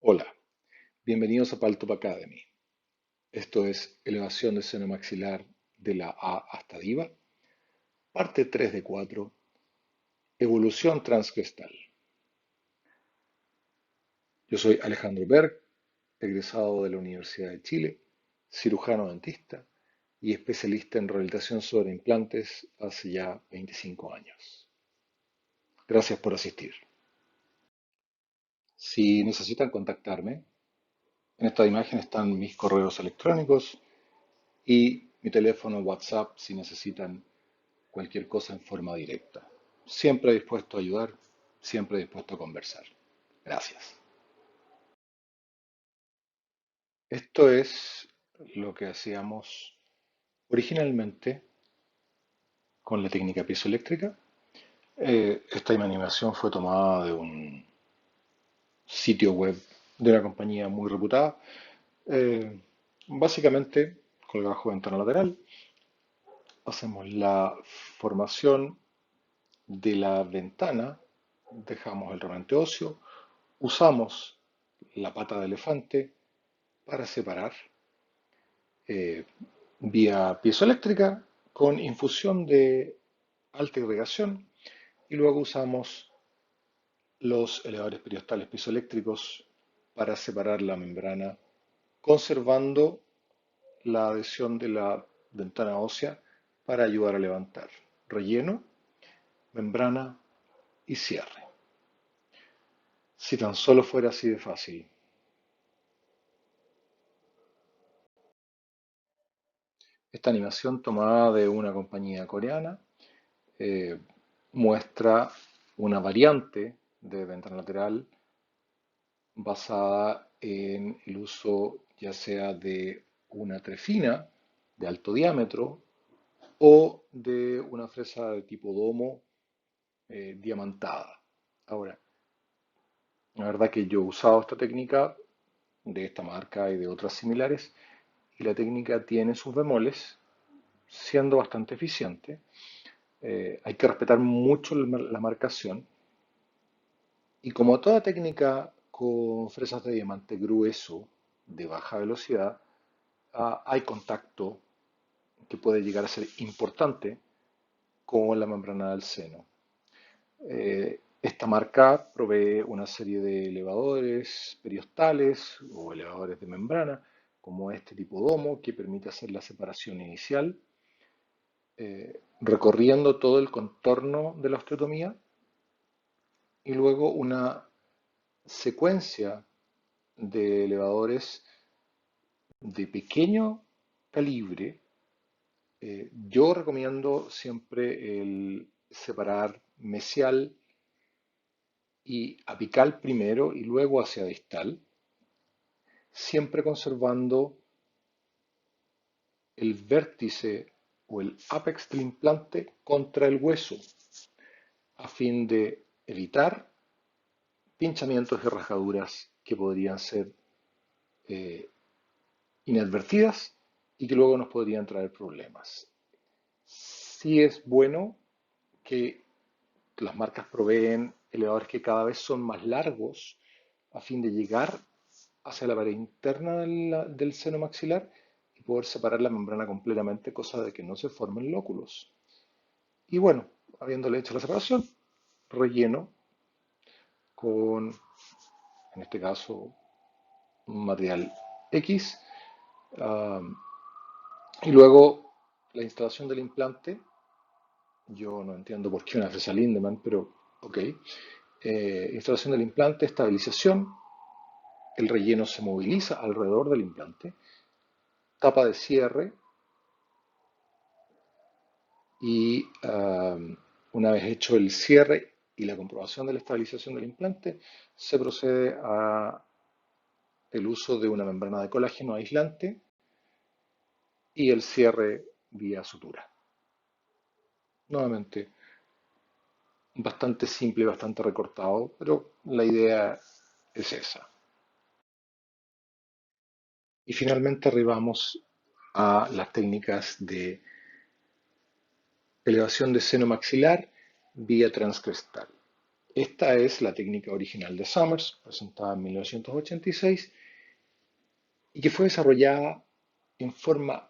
Hola, bienvenidos a Paltop Academy. Esto es elevación de seno maxilar de la A hasta diva, parte 3 de 4, evolución transcrestal. Yo soy Alejandro Berg, egresado de la Universidad de Chile, cirujano dentista y especialista en rehabilitación sobre implantes hace ya 25 años. Gracias por asistir. Si necesitan contactarme, en esta imagen están mis correos electrónicos y mi teléfono WhatsApp si necesitan cualquier cosa en forma directa. Siempre dispuesto a ayudar, siempre dispuesto a conversar. Gracias. Esto es lo que hacíamos originalmente con la técnica piezoeléctrica. Esta animación fue tomada de un sitio web de una compañía muy reputada. Eh, Básicamente, con el bajo ventana lateral, hacemos la formación de la ventana, dejamos el remanente óseo, usamos la pata de elefante para separar eh, vía piezoeléctrica con infusión de alta irrigación y luego usamos los elevadores periostales piezoeléctricos para separar la membrana conservando la adhesión de la ventana ósea para ayudar a levantar relleno, membrana y cierre. Si tan solo fuera así de fácil. Esta animación tomada de una compañía coreana eh, muestra una variante de ventana lateral basada en el uso ya sea de una trefina de alto diámetro o de una fresa de tipo domo diamantada. Ahora, la verdad que yo he usado esta técnica de esta marca y de otras similares y la técnica tiene sus bemoles, siendo bastante eficiente. Hay que respetar mucho la marcación y como toda técnica con fresas de diamante grueso de baja velocidad, hay contacto que puede llegar a ser importante con la membrana del seno. Esta marca provee una serie de elevadores periostales o elevadores de membrana, como este tipo domo, que permite hacer la separación inicial, recorriendo todo el contorno de la osteotomía, y luego una secuencia de elevadores de pequeño calibre. Yo recomiendo siempre el separar mesial y apical primero y luego hacia distal, siempre conservando el vértice o el apex del implante contra el hueso, a fin de evitar pinchamientos y rajaduras que podrían ser eh, inadvertidas y que luego nos podrían traer problemas. Sí es bueno que las marcas proveen elevadores que cada vez son más largos a fin de llegar hacia la pared interna del seno maxilar y poder separar la membrana completamente, cosa de que no se formen lóculos. Y bueno, habiéndole hecho la separación, relleno con, en este caso, un material X. um, y luego la instalación del implante. Yo no entiendo por qué una fresa Lindemann, pero ok. Instalación del implante, estabilización. El relleno se moviliza alrededor del implante. Tapa de cierre. Y una vez hecho el cierre y la comprobación de la estabilización del implante, se procede a el uso de una membrana de colágeno aislante y el cierre vía sutura. Nuevamente, bastante simple, bastante recortado, pero la idea es esa. Y finalmente arribamos a las técnicas de elevación de seno maxilar vía transcrestal. Esta es la técnica original de Summers, presentada en 1986, y que fue desarrollada en forma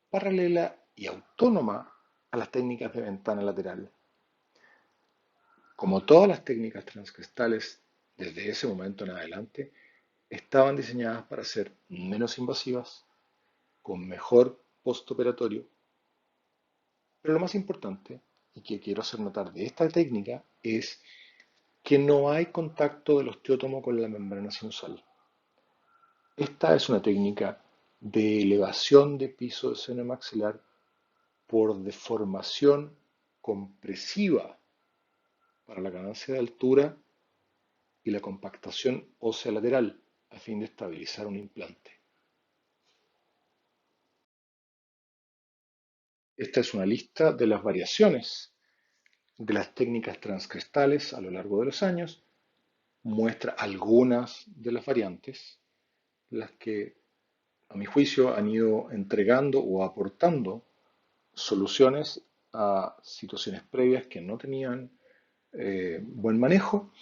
paralela y autónoma a las técnicas de ventana lateral. Como todas las técnicas transcristales desde ese momento en adelante, estaban diseñadas para ser menos invasivas, con mejor postoperatorio, pero lo más importante, y que quiero hacer notar de esta técnica, es que no hay contacto del osteótomo con la membrana sinusal. Esta es una técnica de elevación de piso del seno maxilar por deformación compresiva para la ganancia de altura y la compactación ósea lateral a fin de estabilizar un implante. Esta es una lista de las variaciones de las técnicas transcrestales a lo largo de los años. Muestra algunas de las variantes, las que a mi juicio han ido entregando o aportando soluciones a situaciones previas que no tenían buen manejo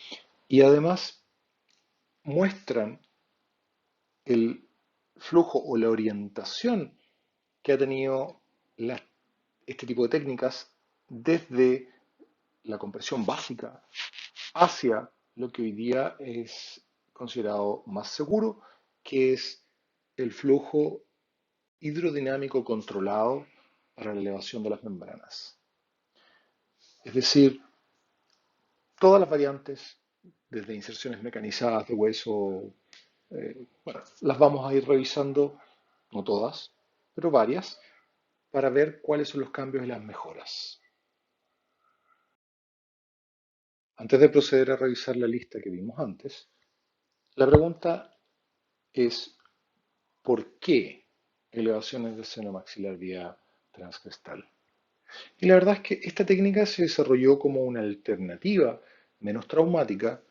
y además muestran el flujo o la orientación que ha tenido este tipo de técnicas desde la compresión básica hacia lo que hoy día es considerado más seguro, que es el flujo hidrodinámico controlado para la elevación de las membranas. Es decir, todas las variantes, desde inserciones mecanizadas de hueso, bueno, las vamos a ir revisando, no todas, pero varias, para ver cuáles son los cambios y las mejoras. Antes de proceder a revisar la lista que vimos antes, la pregunta es ¿por qué elevaciones del seno maxilar vía transcrestal? Y la verdad es que esta técnica se desarrolló como una alternativa menos traumática,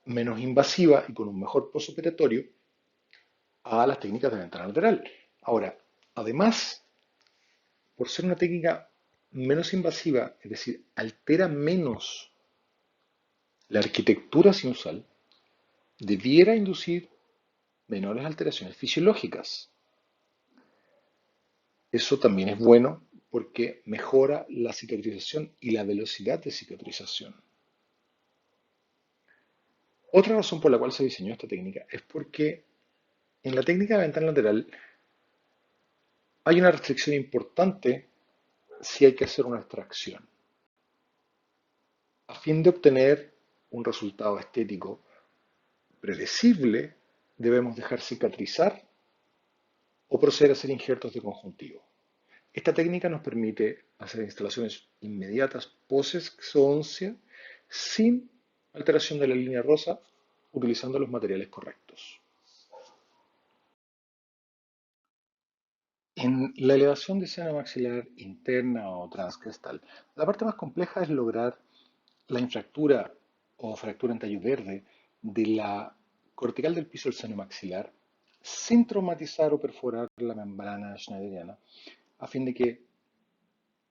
menos invasiva y con un mejor postoperatorio a las técnicas de ventana lateral. Ahora, además, por ser una técnica menos invasiva, es decir, altera menos la arquitectura sinusal, debiera inducir menores alteraciones fisiológicas. Eso también es bueno porque mejora la cicatrización y la velocidad de cicatrización. Otra razón por la cual se diseñó esta técnica es porque en la técnica de ventana lateral hay una restricción importante si hay que hacer una extracción. A fin de obtener un resultado estético predecible, debemos dejar cicatrizar o proceder a hacer injertos de conjuntivo. Esta técnica nos permite hacer instalaciones inmediatas post-exodoncia sin alteración de la línea rosa utilizando los materiales correctos. En la elevación de seno maxilar interna o transcrestal, la parte más compleja es lograr la infractura o fractura en tallo verde de la cortical del piso del seno maxilar sin traumatizar o perforar la membrana schneideriana, a fin de que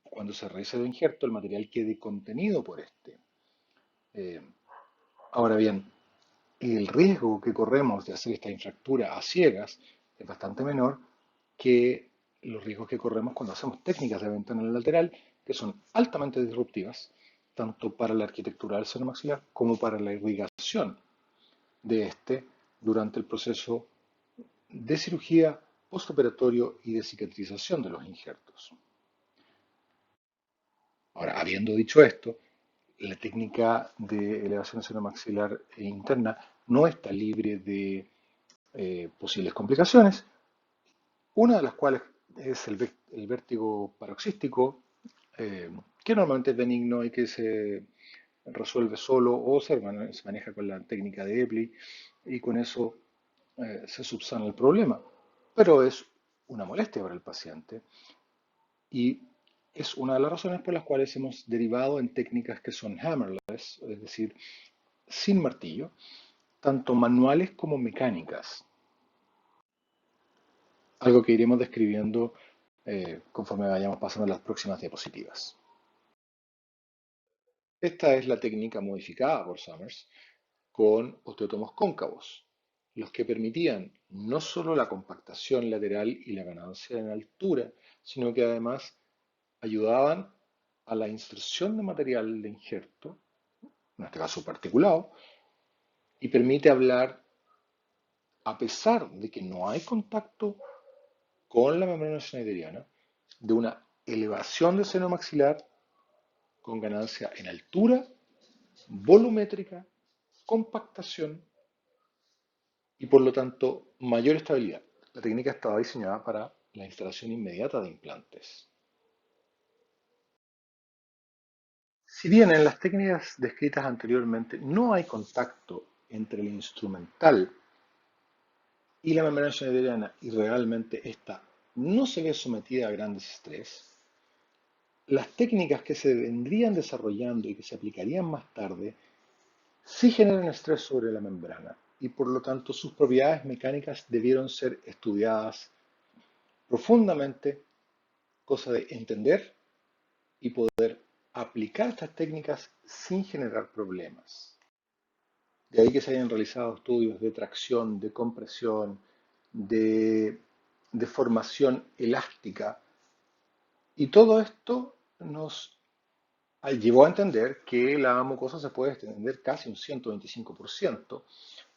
cuando se realice el injerto el material quede contenido por este. Eh, Ahora bien, el riesgo que corremos de hacer esta infractura a ciegas es bastante menor que los riesgos que corremos cuando hacemos técnicas de ventana lateral que son altamente disruptivas, tanto para la arquitectura del seno maxilar como para la irrigación de este durante el proceso de cirugía postoperatorio y de cicatrización de los injertos. Ahora, habiendo dicho esto, la técnica de elevación senomaxilar interna no está libre de posibles complicaciones, una de las cuales es el vértigo paroxístico, eh, que normalmente es benigno y que se resuelve solo o se maneja con la técnica de Epley y con eso se subsana el problema. Pero es una molestia para el paciente y es una de las razones por las cuales hemos derivado en técnicas que son hammerless, es decir, sin martillo, tanto manuales como mecánicas, algo que iremos describiendo conforme vayamos pasando las próximas diapositivas. Esta es la técnica modificada por Summers con osteotomos cóncavos, los que permitían no solo la compactación lateral y la ganancia en altura, sino que además ayudaban a la inserción de material de injerto, en este caso particulado, y permite hablar, a pesar de que no hay contacto con la membrana schneideriana, de una elevación del seno maxilar con ganancia en altura, volumétrica, compactación y por lo tanto mayor estabilidad. La técnica estaba diseñada para la instalación inmediata de implantes. Si bien en las técnicas descritas anteriormente no hay contacto entre el instrumental y la membrana schneideriana y realmente esta no se ve sometida a grandes estrés, las técnicas que se vendrían desarrollando y que se aplicarían más tarde sí generan estrés sobre la membrana y por lo tanto sus propiedades mecánicas debieron ser estudiadas profundamente, cosa de entender y poder aplicar estas técnicas sin generar problemas. De ahí que se hayan realizado estudios de tracción, de compresión, de formación elástica. Y todo esto nos llevó a entender que la mucosa se puede extender casi un 125%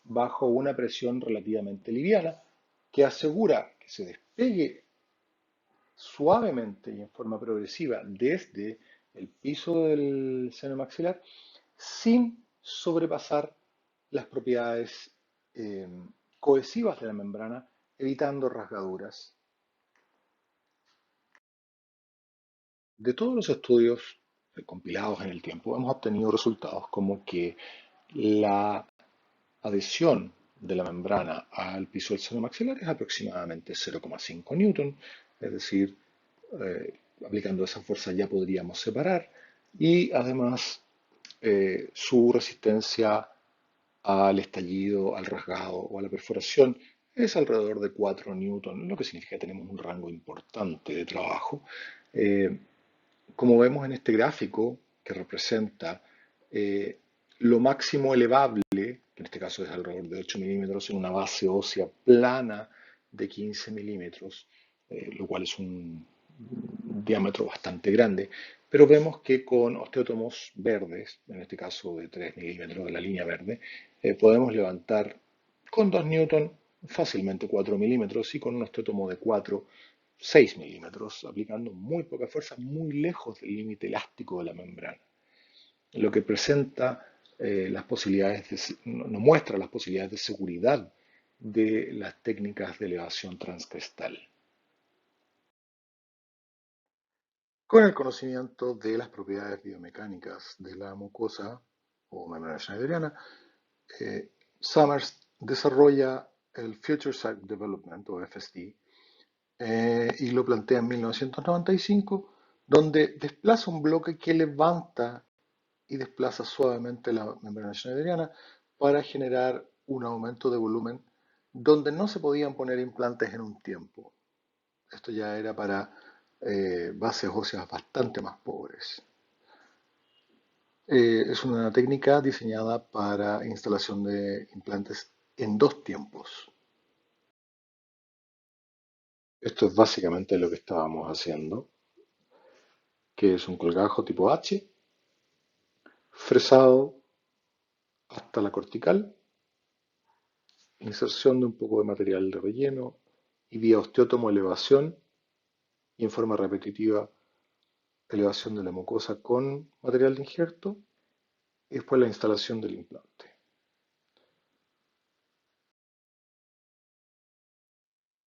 bajo una presión relativamente liviana que asegura que se despegue suavemente y en forma progresiva desde el piso del seno maxilar sin sobrepasar las propiedades eh, cohesivas de la membrana, evitando rasgaduras. De todos los estudios compilados en el tiempo, hemos obtenido resultados como que la adhesión de la membrana al piso del seno maxilar es aproximadamente 0,5 newton, es decir, aplicando esa fuerza ya podríamos separar y además su resistencia al estallido, al rasgado o a la perforación es alrededor de 4 newton, lo que significa que tenemos un rango importante de trabajo. Eh, Como vemos en este gráfico que representa lo máximo elevable, que en este caso es alrededor de 8 milímetros, en una base ósea plana de 15 milímetros, lo cual es un diámetro bastante grande, pero vemos que con osteótomos verdes, en este caso de 3 milímetros de la línea verde, podemos levantar con 2 newton fácilmente 4 milímetros y con un osteótomo de 4 6 milímetros, aplicando muy poca fuerza, muy lejos del límite elástico de la membrana, lo que presenta las posibilidades, nos muestra las posibilidades de seguridad de las técnicas de elevación transcrestal. Con el conocimiento de las propiedades biomecánicas de la mucosa o membrana schneideriana, Summers desarrolla el Future Site Development o FSD y lo plantea en 1995, donde desplaza un bloque que levanta y desplaza suavemente la membrana schneideriana para generar un aumento de volumen donde no se podían poner implantes en un tiempo. Esto ya era para bases óseas bastante más pobres. Es una técnica diseñada para instalación de implantes en 2 tiempos. Esto es básicamente lo que estábamos haciendo, que es un colgajo tipo H, fresado hasta la cortical, inserción de un poco de material de relleno y vía osteótomo elevación y en forma repetitiva elevación de la mucosa con material de injerto y después la instalación del implante.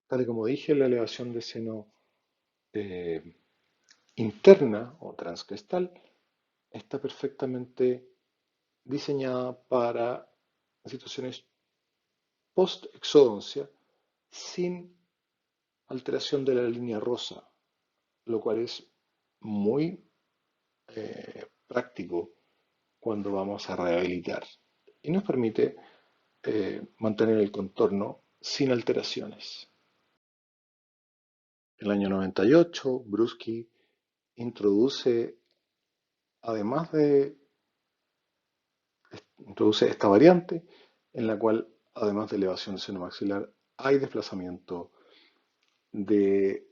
Tal y como dije, la elevación de seno eh, interna o transcrestal está perfectamente diseñada para situaciones post-exodoncia sin alteración de la línea rosa, lo cual es muy práctico cuando vamos a rehabilitar y nos permite mantener el contorno sin alteraciones. En el año 98, Bruschi introduce, además de introduce esta variante en la cual, además de elevación del seno maxilar, hay desplazamiento de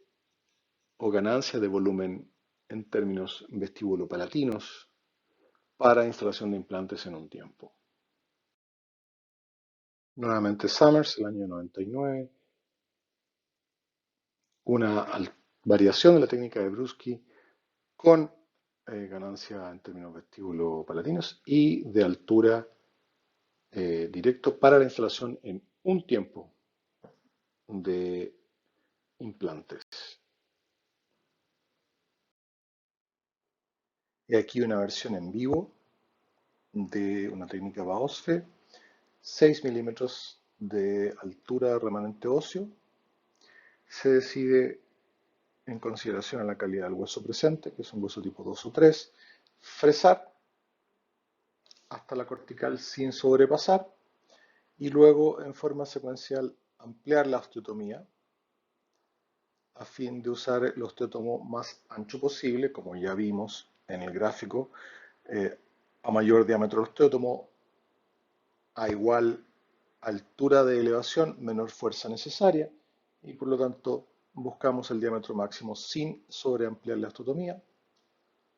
o ganancia de volumen en términos vestíbulo-palatinos para instalación de implantes en un tiempo. Nuevamente Summers, el año 99, una variación de la técnica de Bruschi con ganancia en términos vestíbulo-palatinos y de altura directo para la instalación en un tiempo de implantes. Y aquí una versión en vivo de una técnica Baosfe, 6 milímetros de altura remanente óseo. Se decide en consideración a la calidad del hueso presente, que es un hueso tipo 2 o 3, fresar hasta la cortical sin sobrepasar y luego en forma secuencial ampliar la osteotomía a fin de usar el osteótomo más ancho posible, como ya vimos en el gráfico. A mayor diámetro del osteótomo, a igual altura de elevación, menor fuerza necesaria, y por lo tanto buscamos el diámetro máximo sin sobreampliar la osteotomía.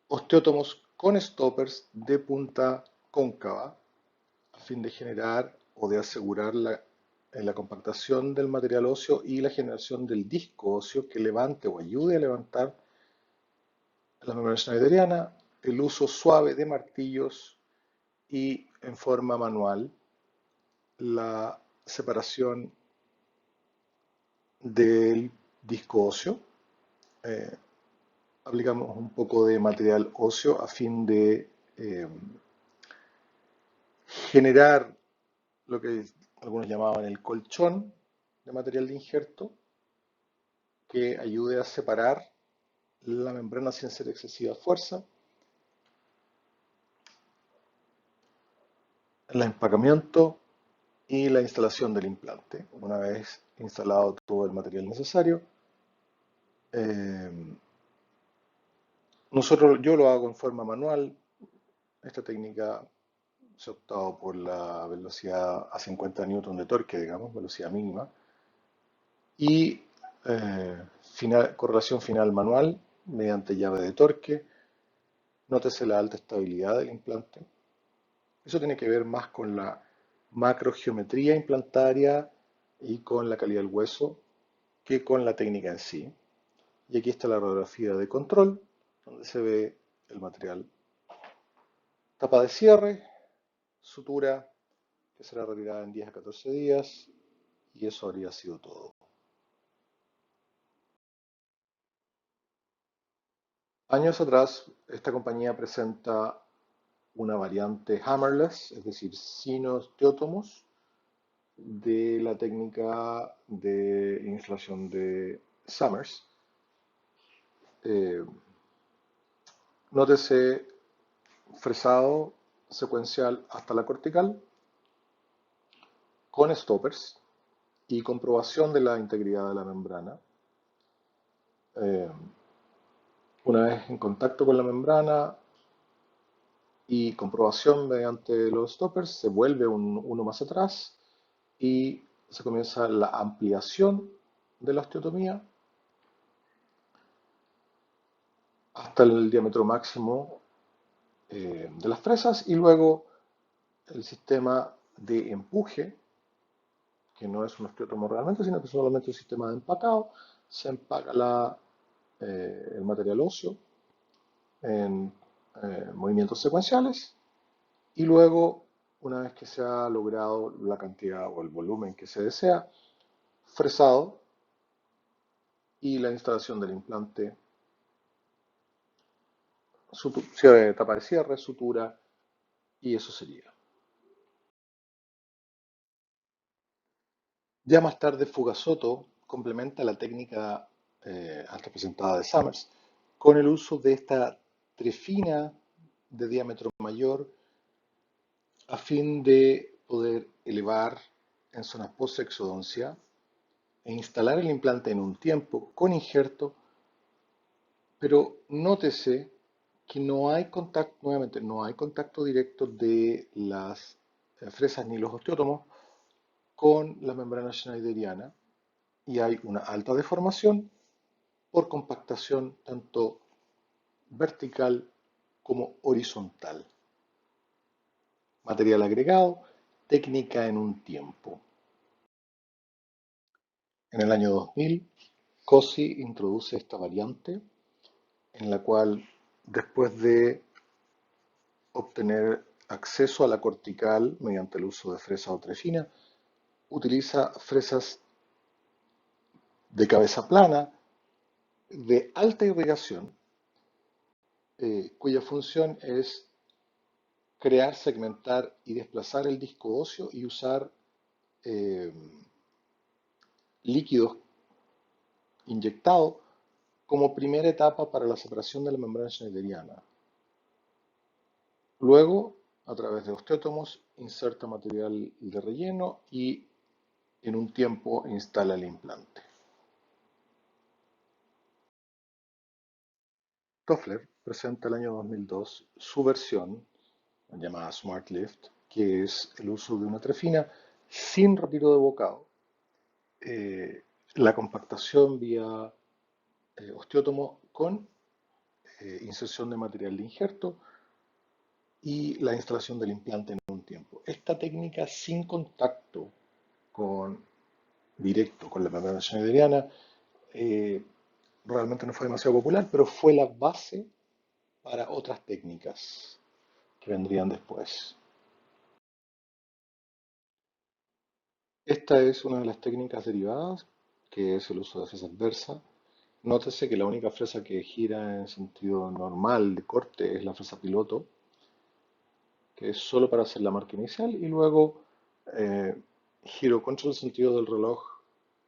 Osteótomos con stoppers de punta cóncava a fin de generar o de asegurar la compactación del material óseo y la generación del disco óseo que levante o ayude a levantar la membrana senoideriana, el uso suave de martillos y en forma manual la separación del disco óseo. Aplicamos un poco de material óseo a fin de generar lo que algunos llamaban el colchón de material de injerto que ayude a separar la membrana sin hacer excesiva fuerza. El empacamiento y la instalación del implante. Una vez instalado todo el material necesario, yo lo hago en forma manual. Esta técnica se ha optado por la velocidad a 50 newton de torque, digamos, velocidad mínima, y correlación final manual mediante llave de torque. Nótese la alta estabilidad del implante. Eso tiene que ver más con la macrogeometría implantaria y con la calidad del hueso que con la técnica en sí. Y aquí está la radiografía de control, donde se ve el material. Tapa de cierre, sutura, que será retirada en 10 a 14 días, y eso habría sido todo. Años atrás, esta compañía presenta una variante hammerless, es decir, sin osteótomos, de la técnica de inflación de Summers. Nótese fresado secuencial hasta la cortical con stoppers y comprobación de la integridad de la membrana. Una vez en contacto con la membrana y comprobación mediante los stoppers, se vuelve uno más atrás y se comienza la ampliación de la osteotomía hasta el diámetro máximo de las fresas y luego el sistema de empuje, que no es un osteótomo realmente, sino que es solamente un sistema de empacado. Se empaca el material óseo en movimientos secuenciales y luego, una vez que se ha logrado la cantidad o el volumen que se desea, fresado y la instalación del implante, tapa de cierre, sutura, y eso sería. Ya más tarde Fugasoto complementa la técnica antes presentada de Summers con el uso de esta trefina de diámetro mayor a fin de poder elevar en zonas post-exodoncia e instalar el implante en un tiempo con injerto, pero nótese que no hay contacto, nuevamente, no hay contacto directo de las fresas ni los osteótomos con la membrana schneideriana y hay una alta deformación por compactación tanto vertical como horizontal. Material agregado, técnica en un tiempo. En el año 2000, COSI introduce esta variante en la cual después de obtener acceso a la cortical mediante el uso de fresa o trefina, utiliza fresas de cabeza plana de alta irrigación, cuya función es crear, segmentar y desplazar el disco óseo y usar eh, líquidos inyectados como primera etapa para la separación de la membrana schneideriana. Luego, a través de osteótomos, inserta material de relleno y en un tiempo instala el implante. Toffler presenta el año 2002 su versión llamada SmartLift, que es el uso de una trefina sin retiro de bocado, la compactación vía osteótomo con inserción de material de injerto y la instalación del implante en un tiempo. Esta técnica sin contacto con, directo con la membrana schneideriana eh, realmente no fue demasiado popular, pero fue la base para otras técnicas que vendrían después. Esta es una de las técnicas derivadas, que es el uso de fresa adversa. Nótese que la única fresa que gira en sentido normal de corte es la fresa piloto, que es solo para hacer la marca inicial, y luego eh, giro contra el sentido del reloj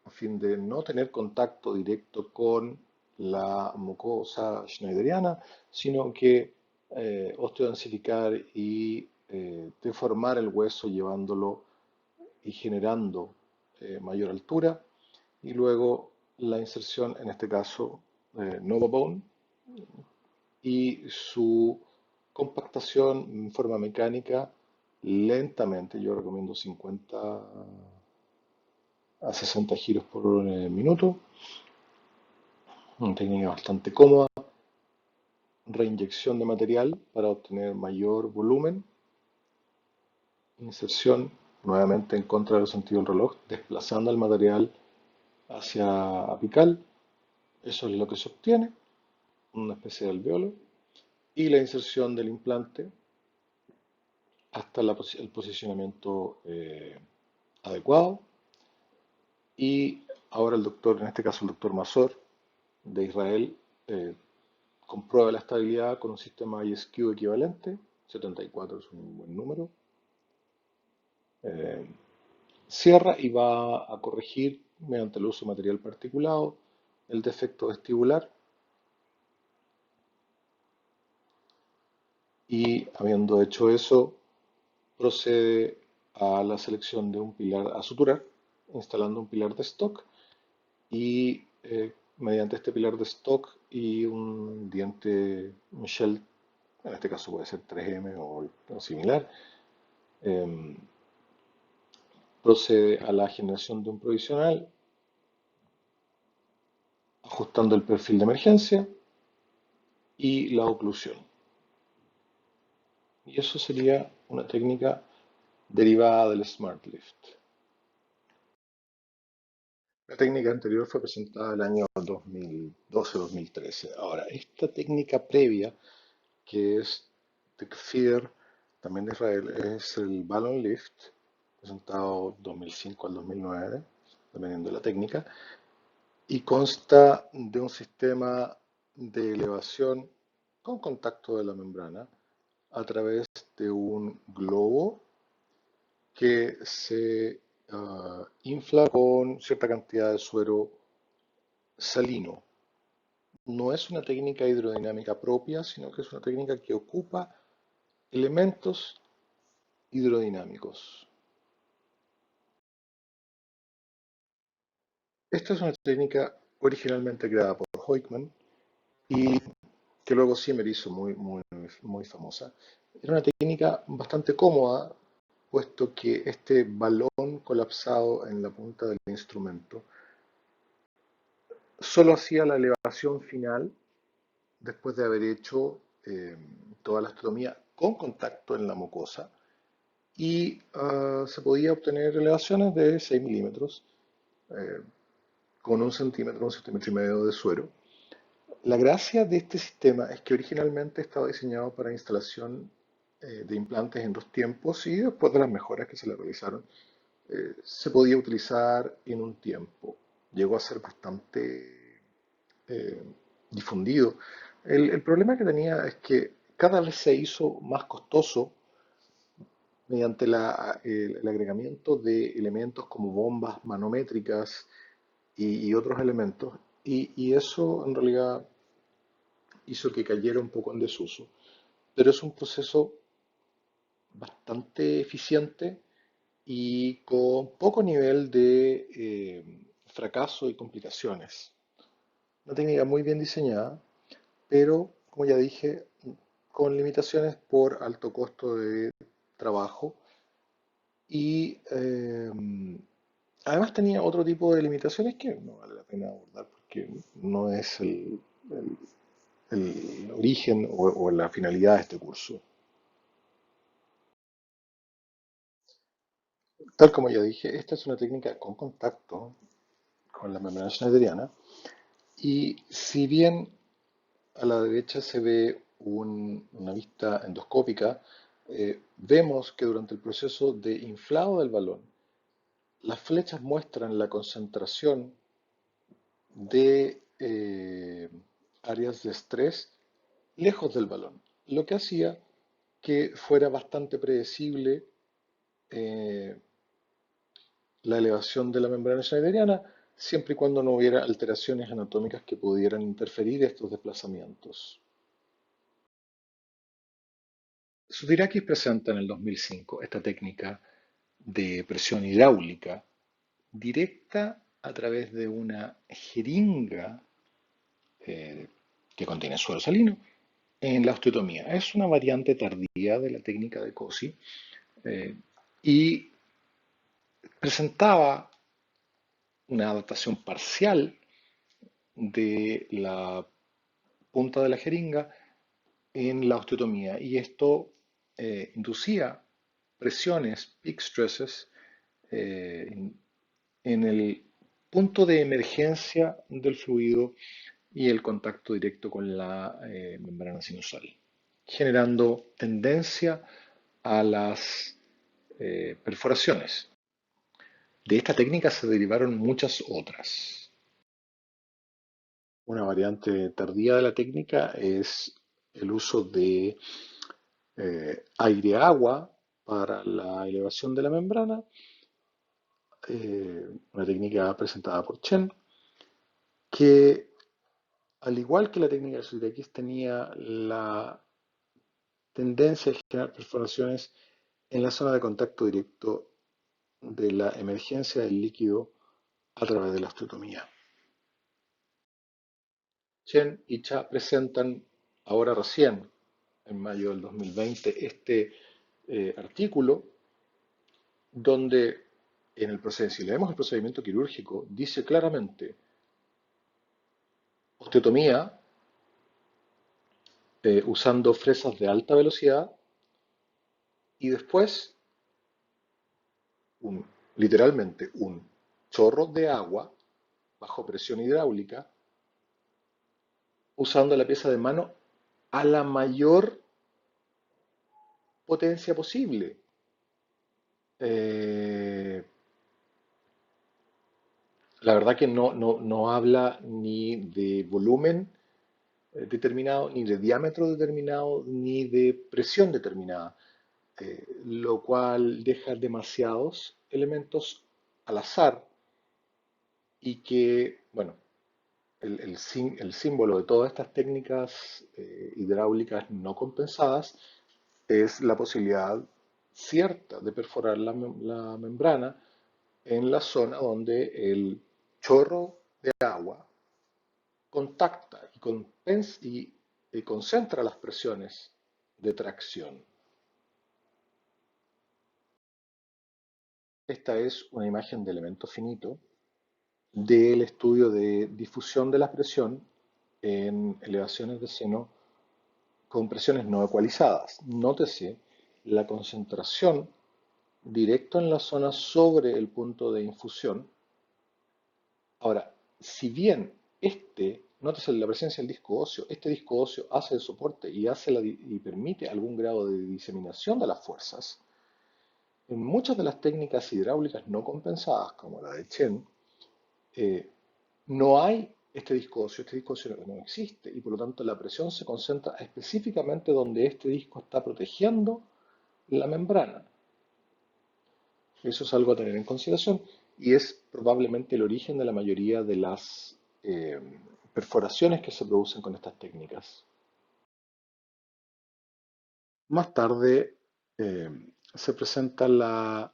a fin de no tener contacto directo con la mucosa schneideriana, sino que osteodensificar y deformar el hueso llevándolo y generando mayor altura, y luego la inserción, en este caso, NovaBone, y su compactación en forma mecánica lentamente. Yo recomiendo 50 a 60 giros por minuto. Una técnica bastante cómoda. Reinyección de material para obtener mayor volumen. Inserción nuevamente en contra del sentido del reloj, desplazando el material hacia apical. Eso es lo que se obtiene, una especie de alveolo. Y la inserción del implante hasta el posicionamiento adecuado. Y ahora el doctor, en este caso el doctor Mazor de Israel, comprueba la estabilidad con un sistema ISQ equivalente. 74 es un buen número. Eh, Cierra y va a corregir mediante el uso de material particulado el defecto vestibular y habiendo hecho eso procede a la selección de un pilar a suturar, instalando un pilar de stock y mediante este pilar de stock y un diente Michel, en este caso puede ser 3M o similar, eh, procede a la generación de un provisional, ajustando el perfil de emergencia y la oclusión. Y eso sería una técnica derivada del Smart Lift. La técnica anterior fue presentada el año 2012-2013. Ahora, esta técnica previa, que es de Kfir, también de Israel, es el Balloon Lift, presentado 2005 al 2009, dependiendo de la técnica, y consta de un sistema de elevación con contacto de la membrana a través de un globo que se infla con cierta cantidad de suero salino. No es una técnica hidrodinámica propia, sino que es una técnica que ocupa elementos hidrodinámicos. Esta es una técnica originalmente creada por Hoekman y que luego Zimmer hizo muy famosa. Era una técnica bastante cómoda puesto que este balón colapsado en la punta del instrumento solo hacía la elevación final después de haber hecho toda la osteotomía con contacto en la mucosa y se podía obtener elevaciones de 6 milímetros eh, con un centímetro y medio de suero. La gracia de este sistema es que originalmente estaba diseñado para instalación de implantes en dos tiempos y después de las mejoras que se le realizaron, se podía utilizar en un tiempo. Llegó a ser bastante eh, difundido. El problema que tenía es que cada vez se hizo más costoso mediante el agregamiento de elementos como bombas manométricas y otros elementos, y eso en realidad hizo que cayera un poco en desuso. Pero es un proceso bastante eficiente y con poco nivel de fracaso y complicaciones. Una técnica muy bien diseñada, pero como ya dije, con limitaciones por alto costo de trabajo y además tenía otro tipo de limitaciones que no vale la pena abordar porque no es el origen o la finalidad de este curso. Tal como ya dije, esta es una técnica con contacto con la membrana schneideriana y si bien a la derecha se ve una vista endoscópica, vemos que durante el proceso de inflado del balón, las flechas muestran la concentración de áreas de estrés lejos del balón, lo que hacía que fuera bastante predecible eh, la elevación de la membrana schneideriana, siempre y cuando no hubiera alteraciones anatómicas que pudieran interferir estos desplazamientos. Sudirakis presenta en el 2005 esta técnica de presión hidráulica directa a través de una jeringa eh, que contiene suero salino en la osteotomía. Es una variante tardía de la técnica de Cosi eh, y presentaba una adaptación parcial de la punta de la jeringa en la osteotomía y esto inducía presiones, peak stresses, en el punto de emergencia del fluido y el contacto directo con la membrana sinusal, generando tendencia a las perforaciones. De esta técnica se derivaron muchas otras. Una variante tardía de la técnica es el uso de aire-agua para la elevación de la membrana, una técnica presentada por Chen, que al igual que la técnica de X tenía la tendencia a generar perforaciones en la zona de contacto directo de la emergencia del líquido a través de la osteotomía. Chen y Cha presentan ahora recién, en mayo del 2020, este artículo donde en el proceso, si leemos el procedimiento quirúrgico, dice claramente osteotomía usando fresas de alta velocidad y después un, literalmente un chorro de agua bajo presión hidráulica usando la pieza de mano a la mayor potencia posible. Eh, la verdad que no habla ni de volumen determinado, ni de diámetro determinado, ni de presión determinada, lo cual deja demasiados elementos al azar y que, bueno, el símbolo de todas estas técnicas hidráulicas no compensadas es la posibilidad cierta de perforar la membrana en la zona donde el chorro de agua contacta y concentra las presiones de tracción. Esta es una imagen de elemento finito del estudio de difusión de la presión en elevaciones de seno con presiones no ecualizadas. Nótese la concentración directo en la zona sobre el punto de infusión. Ahora, si bien nótese la presencia del disco óseo, este disco óseo hace de soporte y permite algún grado de diseminación de las fuerzas, en muchas de las técnicas hidráulicas no compensadas, como la de Chen, eh, no hay este disco óseo no existe, y por lo tanto la presión se concentra específicamente donde este disco está protegiendo la membrana. Eso es algo a tener en consideración y es probablemente el origen de la mayoría de las perforaciones que se producen con estas técnicas. Más tarde eh, se presenta la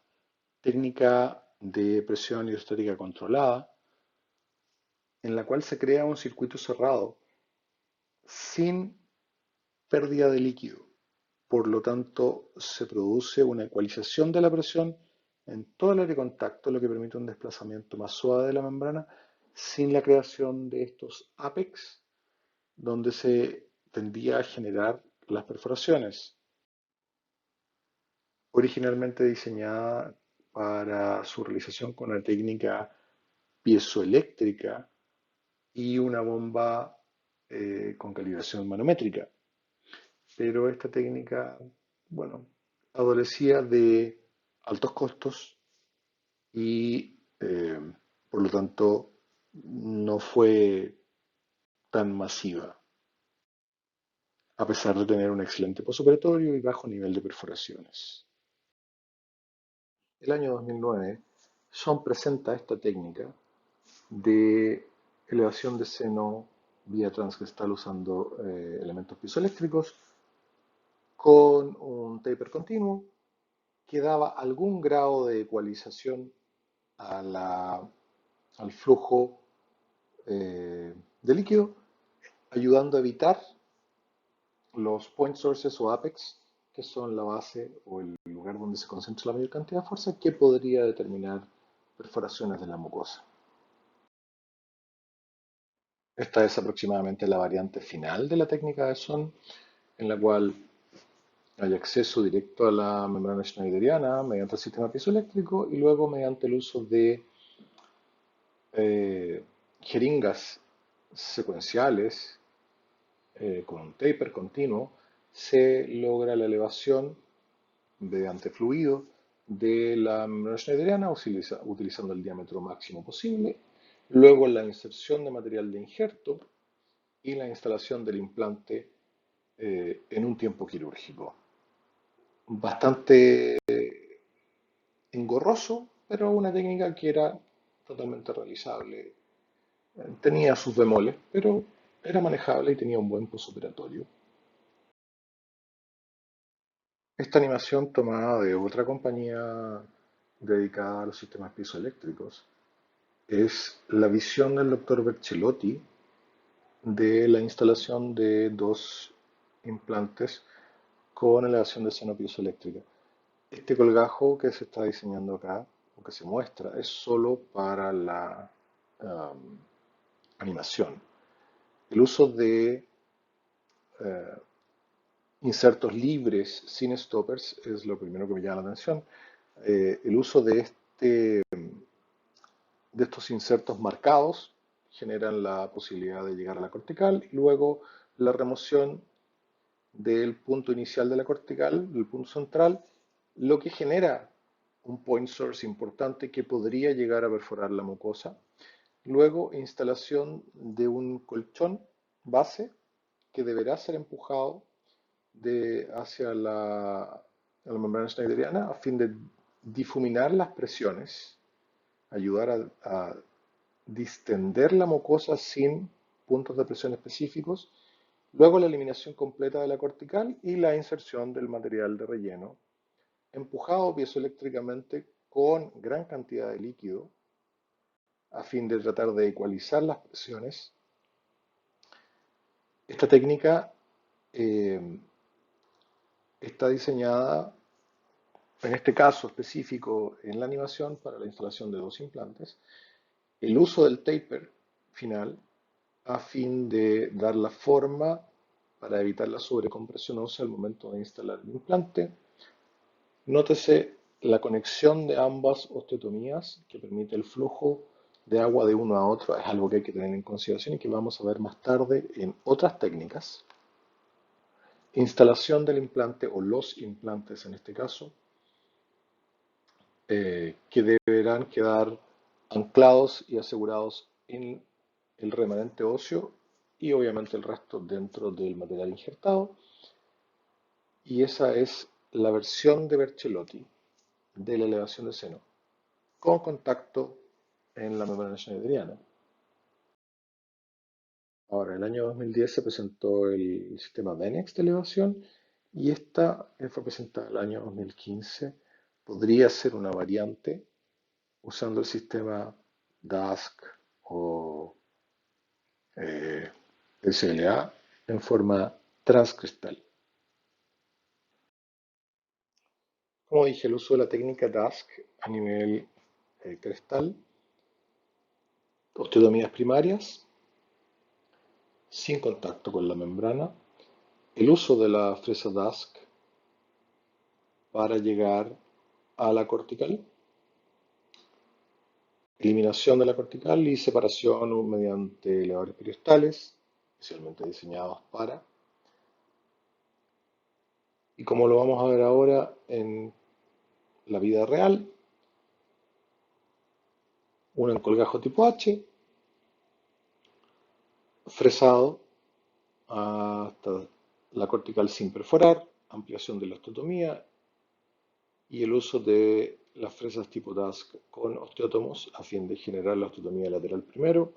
técnica de presión hidrostática controlada, en la cual se crea un circuito cerrado sin pérdida de líquido. Por lo tanto, se produce una ecualización de la presión en todo el área de contacto, lo que permite un desplazamiento más suave de la membrana sin la creación de estos apex, donde se tendía a generar las perforaciones. Originalmente diseñada para su realización con una técnica piezoeléctrica y una bomba con calibración manométrica. Pero esta técnica, bueno, adolecía de altos costos y por lo tanto no fue tan masiva, a pesar de tener un excelente postoperatorio y bajo nivel de perforaciones. El año 2009, Son presenta esta técnica de elevación de seno vía transgestal usando elementos piezoeléctricos con un taper continuo que daba algún grado de ecualización a al flujo de líquido, ayudando a evitar los point sources o apex, que son la base o el lugar donde se concentra la mayor cantidad de fuerza, que podría determinar perforaciones de la mucosa. Esta es aproximadamente la variante final de la técnica de Son, en la cual hay acceso directo a la membrana schneideriana mediante el sistema piezoeléctrico y luego mediante el uso de eh, jeringas secuenciales con un taper continuo, se logra la elevación mediante fluido de la membrana schneideriana utilizando el diámetro máximo posible, luego la inserción de material de injerto y la instalación del implante en un tiempo quirúrgico. Bastante engorroso, pero una técnica que era totalmente realizable. Tenía sus bemoles, pero era manejable y tenía un buen postoperatorio. Esta animación tomada de otra compañía dedicada a los sistemas piezoeléctricos es la visión del doctor Bercelotti de la instalación de dos implantes con elevación de seno piezoeléctrica. Este colgajo que se está diseñando acá, o que se muestra, es solo para la um, animación. El uso de uh, insertos libres sin stoppers es lo primero que me llama la atención. El uso de estos insertos marcados generan la posibilidad de llegar a la cortical y luego la remoción del punto inicial de la cortical, del punto central, lo que genera un point source importante que podría llegar a perforar la mucosa. Luego, instalación de un colchón base que deberá ser empujado hacia la membrana schneideriana a fin de difuminar las presiones, ayudar a distender la mucosa sin puntos de presión específicos, luego la eliminación completa de la cortical y la inserción del material de relleno, empujado piezoeléctricamente con gran cantidad de líquido a fin de tratar de ecualizar las presiones. Esta técnica eh, está diseñada en este caso específico en la animación para la instalación de dos implantes, el uso del taper final a fin de dar la forma para evitar la sobrecompresión ósea al momento de instalar el implante. Nótese la conexión de ambas osteotomías que permite el flujo de agua de uno a otro. Es algo que hay que tener en consideración y que vamos a ver más tarde en otras técnicas. Instalación del implante o los implantes en este caso, que deberán quedar anclados y asegurados en el remanente óseo y obviamente el resto dentro del material injertado. Y esa es la versión de Berchelotti de la elevación de seno con contacto en la membrana schneideriana. Ahora, en el año 2010 se presentó el sistema Venex de elevación y esta fue presentada el año 2015. Podría ser una variante usando el sistema DASC o SLA en forma transcristal. Como dije, el uso de la técnica DASC a nivel crestal, osteotomías primarias, sin contacto con la membrana, el uso de la fresa DASC para llegar a la cortical, eliminación de la cortical y separación mediante elevadores periostales, especialmente diseñados para, y como lo vamos a ver ahora en la vida real, un encolgajo tipo H, fresado hasta la cortical sin perforar, ampliación de la osteotomía y el uso de las fresas tipo DASC con osteótomos a fin de generar la osteotomía lateral primero,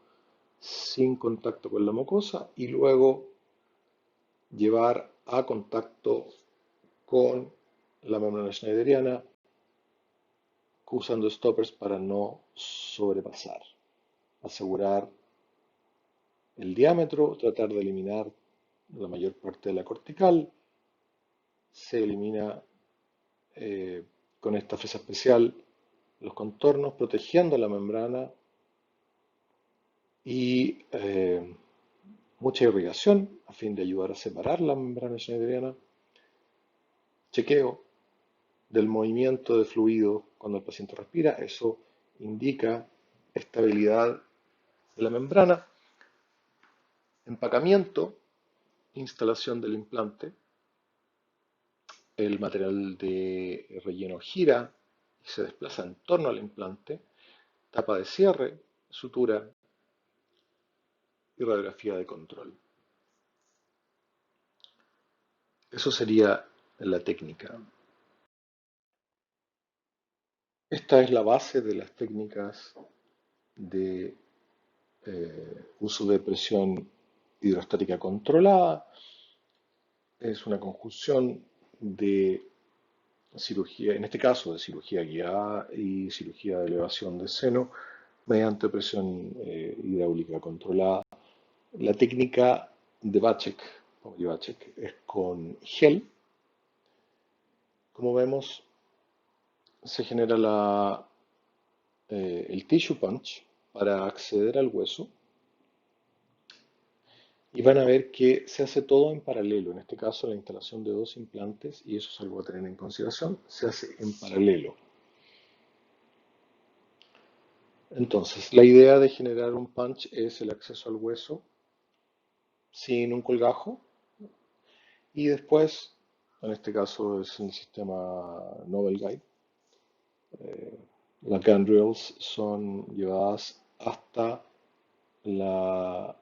sin contacto con la mucosa y luego llevar a contacto con la membrana schneideriana usando stoppers para no sobrepasar. Asegurar el diámetro, tratar de eliminar la mayor parte de la cortical. Se elimina con esta fresa especial los contornos, protegiendo la membrana y mucha irrigación a fin de ayudar a separar la membrana schneideriana. Chequeo del movimiento de fluido cuando el paciente respira, eso indica estabilidad de la membrana. Empacamiento, instalación del implante, el material de relleno gira y se desplaza en torno al implante, tapa de cierre, sutura y radiografía de control. Eso sería la técnica. Esta es la base de las técnicas de uso de presión hidrostática controlada. Es una conjunción de cirugía, en este caso de cirugía guiada y cirugía de elevación de seno mediante presión hidráulica controlada. La técnica de Vacek, es con gel. Como vemos, se genera el tissue punch para acceder al hueso y van a ver que se hace todo en paralelo. En este caso, la instalación de dos implantes, y eso es algo a tener en consideración, se hace en paralelo. Entonces, la idea de generar un punch es el acceso al hueso sin un colgajo y después, en este caso es el sistema Novel Guide, las gandrails son llevadas hasta la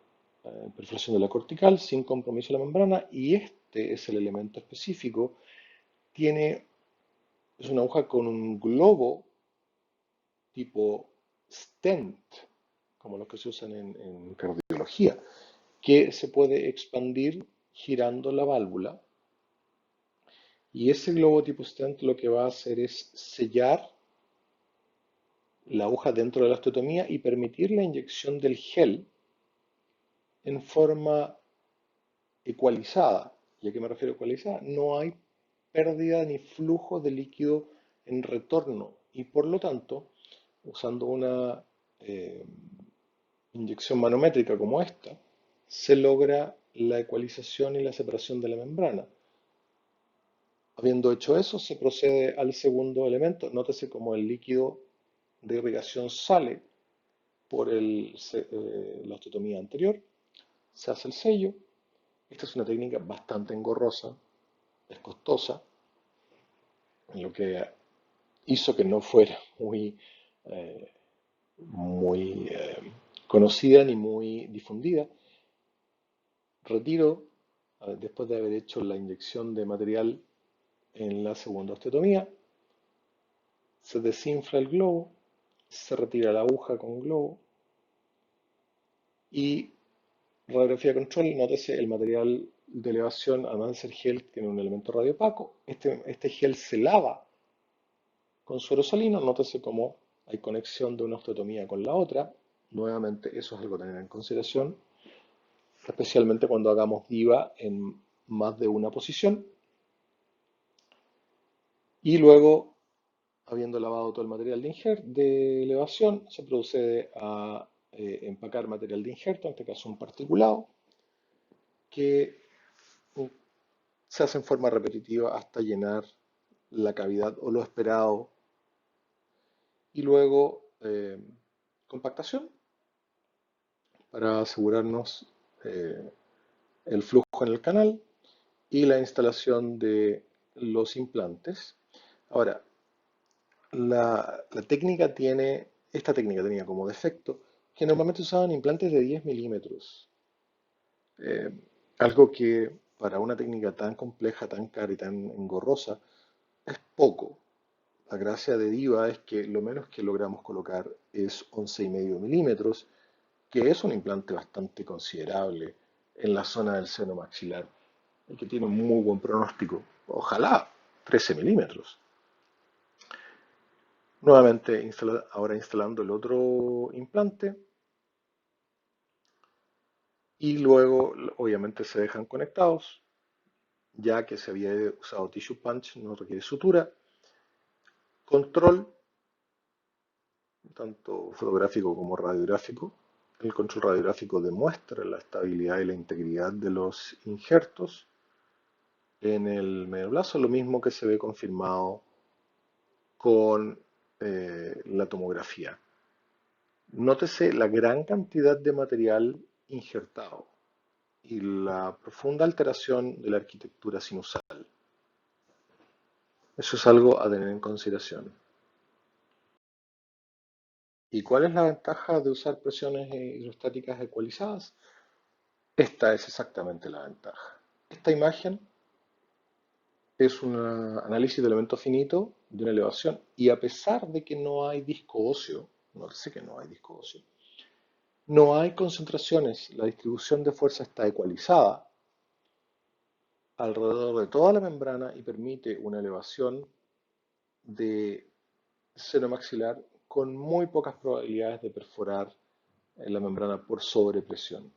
perforación de la cortical sin compromiso de la membrana y este es el elemento específico. Es una aguja con un globo tipo stent, como los que se usan en cardiología, que se puede expandir girando la válvula. Y ese globo tipo stent lo que va a hacer es sellar la aguja dentro de la osteotomía y permitir la inyección del gel en forma ecualizada. ¿Y a qué me refiero ecualizada? No hay pérdida ni flujo de líquido en retorno y por lo tanto, usando una eh, inyección manométrica como esta, se logra la ecualización y la separación de la membrana. Habiendo hecho eso, se procede al segundo elemento. Nótese cómo el líquido de irrigación sale por la osteotomía anterior, se hace el sello. Esta es una técnica bastante engorrosa, es costosa, lo que hizo que no fuera eh, muy conocida ni muy difundida. Retiro, después de haber hecho la inyección de material en la segunda osteotomía, se desinfla el globo, se retira la aguja con globo y radiografía control, nótese el material de elevación, además de ser gel, tiene un elemento radiopaco. Este gel se lava con suero salino, nótese cómo hay conexión de una osteotomía con la otra. Nuevamente, eso es algo a tener en consideración, especialmente cuando hagamos DIVA en más de una posición. Y luego, habiendo lavado todo el material de elevación, se procede a empacar material de injerto, en este caso un particulado, que se hace en forma repetitiva hasta llenar la cavidad o lo esperado. Y luego compactación para asegurarnos el flujo en el canal y la instalación de los implantes. Ahora, esta técnica tenía como defecto que normalmente usaban implantes de 10 milímetros. Eh, Algo que para una técnica tan compleja, tan cara y tan engorrosa es poco. La gracia de DIVA es que lo menos que logramos colocar es 11,5 milímetros, que es un implante bastante considerable en la zona del seno maxilar y que tiene un muy buen pronóstico. Ojalá 13 milímetros. Nuevamente, ahora instalando el otro implante y luego obviamente se dejan conectados, ya que se había usado tissue punch, no requiere sutura. Control, tanto fotográfico como radiográfico. El control radiográfico demuestra la estabilidad y la integridad de los injertos en el medio brazo, lo mismo que se ve confirmado con la tomografía. Nótese la gran cantidad de material injertado y la profunda alteración de la arquitectura sinusal. Eso es algo a tener en consideración. ¿Y cuál es la ventaja de usar presiones hidrostáticas ecualizadas? Esta es exactamente la ventaja. Esta imagen es un análisis de elemento finito de una elevación y a pesar de que no hay disco óseo, no sé que no hay disco óseo, no hay concentraciones, la distribución de fuerza está ecualizada alrededor de toda la membrana y permite una elevación de seno maxilar con muy pocas probabilidades de perforar la membrana por sobrepresión.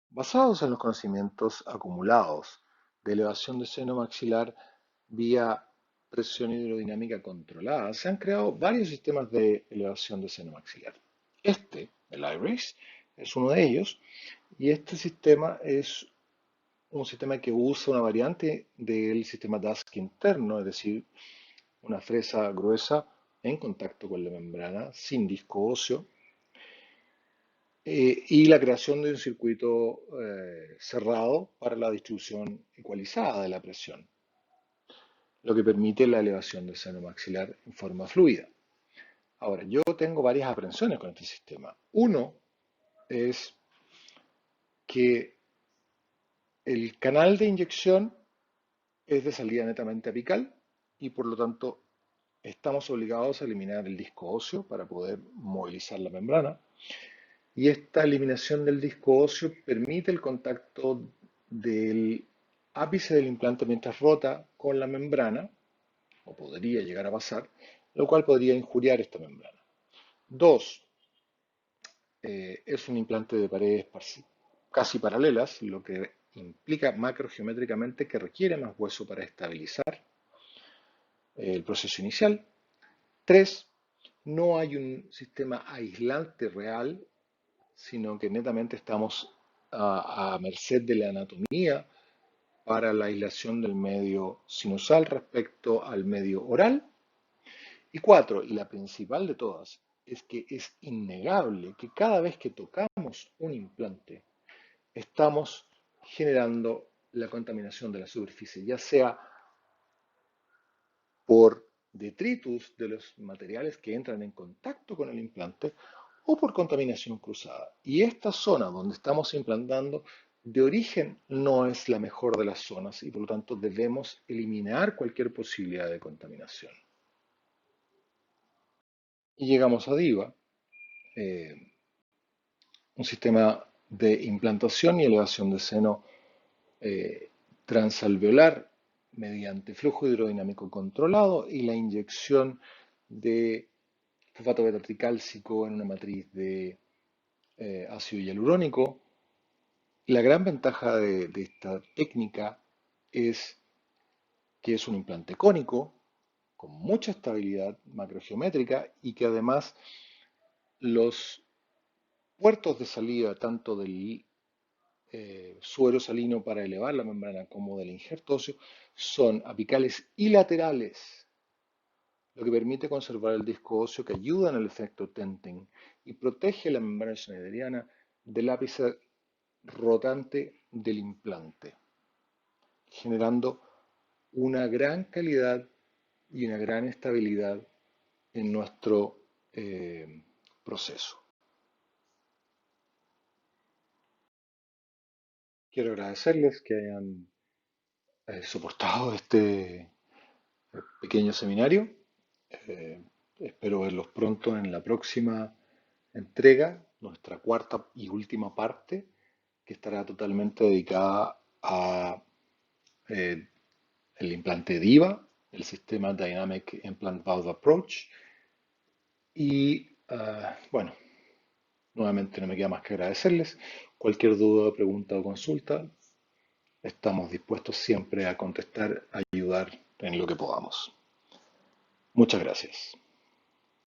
Basados en los conocimientos acumulados de elevación de seno maxilar vía presión hidrodinámica controlada, se han creado varios sistemas de elevación de seno maxilar. El IRIS, es uno de ellos, y este sistema es un sistema que usa una variante del sistema DASC interno, es decir, una fresa gruesa en contacto con la membrana sin disco óseo, y la creación de un circuito cerrado para la distribución ecualizada de la presión, lo que permite la elevación del seno maxilar en forma fluida. Ahora, yo tengo varias aprensiones con este sistema. Uno es que el canal de inyección es de salida netamente apical y por lo tanto estamos obligados a eliminar el disco óseo para poder movilizar la membrana. Y esta eliminación del disco óseo permite el contacto del ápice del implante mientras rota con la membrana, o podría llegar a pasar, lo cual podría injuriar esta membrana. Dos, es un implante de paredes casi paralelas, lo que implica macrogeométricamente que requiere más hueso para estabilizar. el proceso inicial. 3, no hay un sistema aislante real, sino que netamente estamos a merced de la anatomía para la aislación del medio sinusal respecto al medio oral. Y 4, y la principal de todas, es que es innegable que cada vez que tocamos un implante, estamos generando la contaminación de la superficie, ya sea por detritus de los materiales que entran en contacto con el implante o por contaminación cruzada. Y esta zona donde estamos implantando de origen no es la mejor de las zonas y por lo tanto debemos eliminar cualquier posibilidad de contaminación. Y llegamos a DIVA, eh, un sistema de implantación y elevación de seno eh, transalveolar mediante flujo hidrodinámico controlado y la inyección de fosfato beta-tricálcico en una matriz de ácido hialurónico. La gran ventaja de esta técnica es que es un implante cónico con mucha estabilidad macrogeométrica y que además los puertos de salida tanto del suero salino para elevar la membrana como del injerto óseo son apicales y laterales, lo que permite conservar el disco óseo que ayuda en el efecto tenting y protege la membrana schneideriana del ápice rotante del implante, generando una gran calidad y una gran estabilidad en nuestro proceso. Quiero agradecerles que hayan soportado este pequeño seminario. Eh, Espero verlos pronto en la próxima entrega, nuestra cuarta y última parte, que estará totalmente dedicada a eh, el implante DIVA, el sistema Dynamic Implant Valve Approach. Y bueno, nuevamente no me queda más que agradecerles. Cualquier duda, pregunta o consulta, estamos dispuestos siempre a contestar, a ayudar en lo que podamos. Muchas gracias.